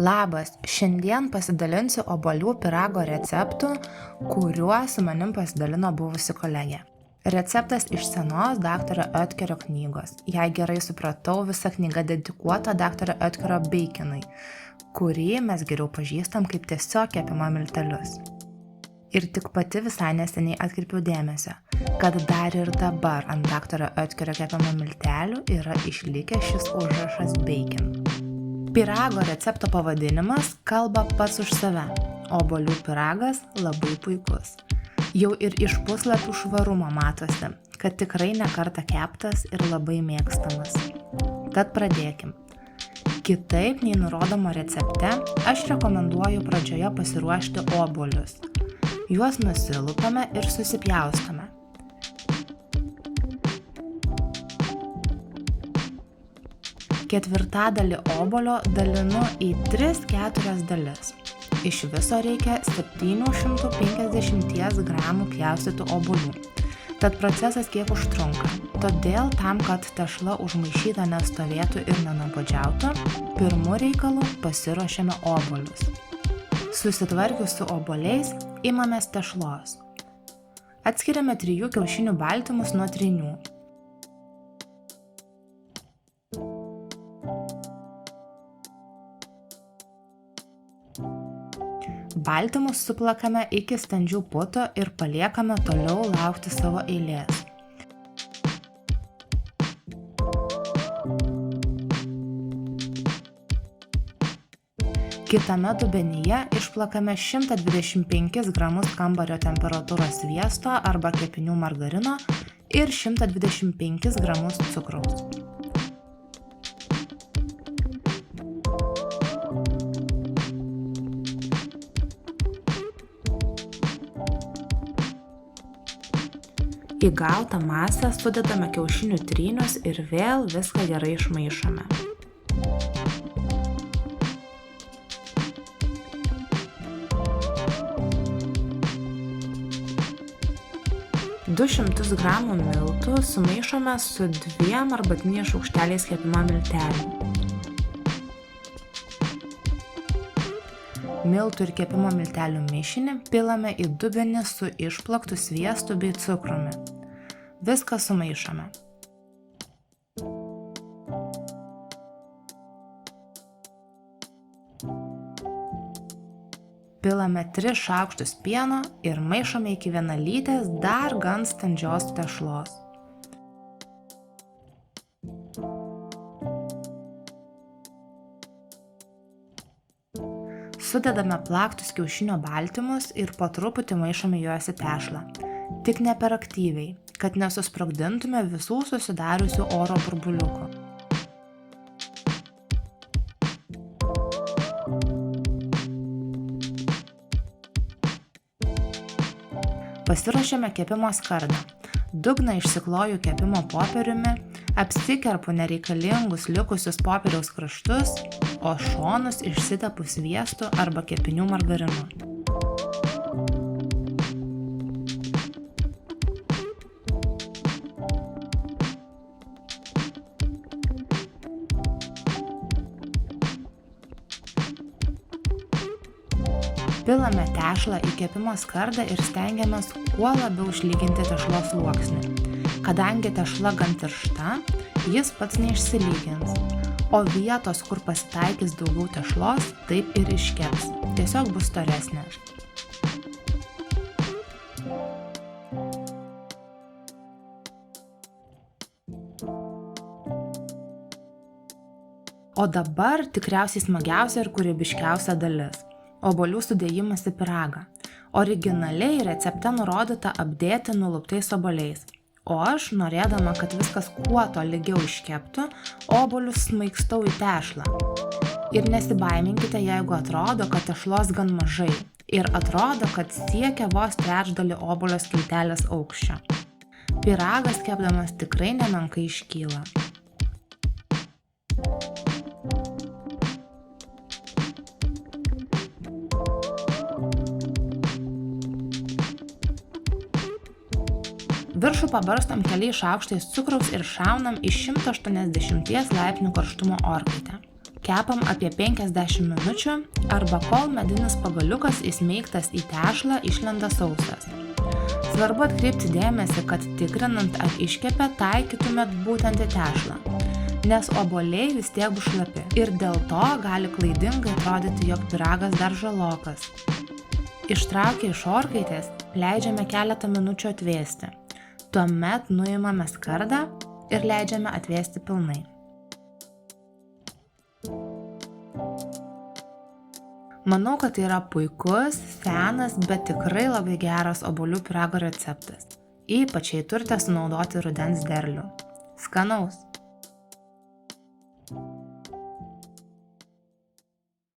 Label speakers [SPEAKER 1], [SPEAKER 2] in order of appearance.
[SPEAKER 1] Labas, šiandien pasidalinsiu obuolių pyrago receptu, kuriuo su manim pasidalino buvusi kolegė. Receptas iš senos dr. Oetkerio knygos. Jei gerai supratau, visa knyga dedikuota dr. Oetkerio beikonui, kurį mes geriau pažįstam kaip tiesiog kepimo miltelius. Ir tik pati visai neseniai atkreipiau dėmesio, kad dar ir dabar ant dr. Oetkerio kepimo miltelių yra išlikęs šis užrašas bacon. Pyrago recepto pavadinimas kalba pats už save. Obuolių pyragas labai puikus. Jau ir iš puslapių švarumo matosi, kad tikrai ne kartą keptas ir labai mėgstamas. Tad pradėkim. Kitaip nei nurodoma recepte, aš rekomenduoju pradžioje pasiruošti obuolius. Juos nusilupame ir susipjaustome. Ketvirtadalį obuolio dalinu į 3-4 dalis. Iš viso reikia 750 gramų pjaustytų obuolių. Tad procesas kiek užtrunka. Todėl tam, kad tešla užmaišyta nestovėtų ir nenuobodžiautų, pirmu reikalu pasiruošiame obuolius. Susitvarkius su obuoliais, imamės tešlos. Atskiriame 3 kiaušinių baltymus nuo trynių. Baltymus suplakame iki standžių putų ir paliekame toliau laukti savo eilės. Kitame dubenyje išplakame 125 gramus kambario temperatūros sviesto arba kepinių margarino ir 125 gramus cukraus. Į gautą masę sudedame kiaušinių trynius ir vėl viską gerai išmaišome. Du 200 gramų miltų sumaišome su 2 arbatiniais šaukšteliais kepimo miltelių. Miltų ir kepimo miltelių mišinį pilame į dubenį su išplaktu sviestu bei cukrumi. Viską sumaišome. Pilame 3 šaukštus pieno ir maišome iki vienalytės dar gan standžios tešlos. Sudedame plaktus kiaušinio baltymus ir po truputį maišome juos į tešlą. Tik ne per aktyviai, kad nesusprogdintume visų susidariusių oro burbuliukų. Pasiruošiame kepimo skardą. Dugną išsikloju kepimo popieriumi, apsikerpu nereikalingus likusius popieriaus kraštus, o šonus išsitepu sviestu arba kepinių margarinu. Pilame tešlą į kepimo skardą ir stengiamės kuo labiau išlyginti tešlos sluoksnį. Kadangi tešla gan tiršta, jis pats neišsilygins, o vietos, kur pasitaikys daugiau tešlos, taip ir iškeps. Tiesiog bus storesnė. O dabar tikriausiai smagiausia ir kūrybiškiausia dalis. Obuolių sudėjimas į pyragą. Originaliai recepte nurodyta apdėti nuluptais obuoliais. O aš, norėdama, kad viskas kuo tolygiau iškeptų, obuolius smaigstau į tešlą. Ir nesibaiminkite, jeigu atrodo, kad tešlos gan mažai. Ir atrodo, kad siekia vos trečdalį obuolio skiltelės aukščio. Pyragas kepdamas tikrai nemenkai iškyla. Viršų pabarstom keliais šaukštais cukraus ir šaunam į 180 laipsnių karštumo orkaitę. Kepam apie 50 minučių arba kol medinis pagaliukas įsmeigtas į tešlą išlenda sausas. Svarbu atkreipti dėmesį, kad tikrinant ar iškepę taikytumėt būtent į tešlą, nes obuoliai vis tiek bus šlapi ir dėl to gali klaidingai atrodyti, jog pyragas dar žalokas. Ištraukę iš orkaitės, leidžiame keletą minučių atvėsti. Tuomet nuimame skardą ir leidžiame atvėsti pilnai. Manau, kad tai yra puikus, senas, bet tikrai labai geras obuolių pyrago receptas. Ypač jei turite sunaudoti rudens derlių. Skanaus!